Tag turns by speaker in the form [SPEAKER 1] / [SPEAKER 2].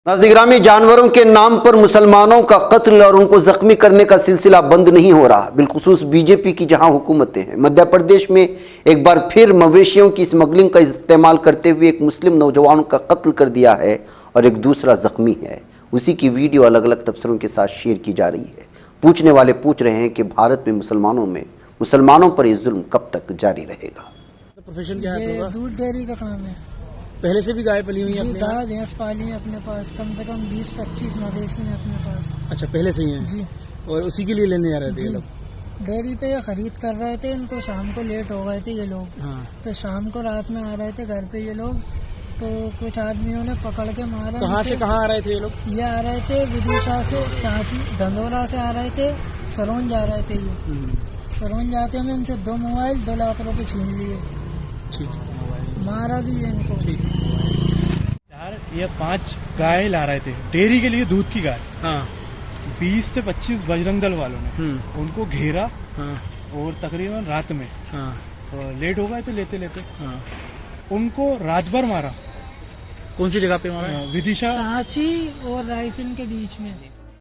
[SPEAKER 1] नाज़रीन, जानवरों के नाम पर मुसलमानों का कत्ल और उनको जख्मी करने का सिलसिला बंद नहीं हो रहा। बिलखुसूस बीजेपी की जहां हुकूमतें हैं, मध्य प्रदेश में एक बार फिर मवेशियों की स्मगलिंग का इस्तेमाल करते हुए एक मुस्लिम नौजवान का कत्ल कर दिया है और एक दूसरा जख्मी है। उसी की वीडियो अलग अलग तबसरों के साथ शेयर की जा रही है। पूछने वाले पूछ रहे हैं कि भारत में मुसलमानों पर यह जुल्म कब तक जारी रहेगा।
[SPEAKER 2] प्रोफेशन क्या है आपका?
[SPEAKER 3] दूध डेयरी का काम है।
[SPEAKER 2] पहले से भी गाय पली हुई है
[SPEAKER 3] जी,
[SPEAKER 2] अपने
[SPEAKER 3] गाय भैंस पाली है अपने पास, कम से कम 20-25 मवेशी है अपने पास।
[SPEAKER 2] अच्छा, पहले से ही है
[SPEAKER 3] जी।
[SPEAKER 2] और उसी के लिए लेने आ रहे थे
[SPEAKER 3] जी,
[SPEAKER 2] ये लोग?
[SPEAKER 3] डेयरी पे ये खरीद कर रहे थे। इनको शाम को लेट हो गए थे ये लोग।
[SPEAKER 2] हाँ।
[SPEAKER 3] तो शाम को रात में आ रहे थे घर पे ये लोग, तो कुछ आदमियों ने पकड़ के मारा।
[SPEAKER 2] कहाँ से कहाँ आ रहे थे ये लोग?
[SPEAKER 3] ये आ रहे थे विदिशा से, सांची धंधोरा से आ रहे थे, सरोन जा रहे थे ये। सरोन जाते में इनसे 2 मोबाइल 2 लाख रुपए छीन लिए।
[SPEAKER 2] ठीक,
[SPEAKER 3] मारा भी है इनको।
[SPEAKER 2] ठीक।
[SPEAKER 4] यार ये 5 गाय ला रहे थे डेयरी के लिए, दूध की गाय।
[SPEAKER 2] हाँ।
[SPEAKER 4] 20 से 25 बजरंग दल वालों ने उनको घेरा
[SPEAKER 2] हाँ।
[SPEAKER 4] और तकरीबन रात में
[SPEAKER 2] हाँ।
[SPEAKER 4] लेट हो गए थे लेते लेते
[SPEAKER 2] हाँ।
[SPEAKER 4] उनको रात भर मारा।
[SPEAKER 2] कौन सी जगह पे मारा?
[SPEAKER 4] विदिशा
[SPEAKER 3] सांची और रायसेन के बीच में।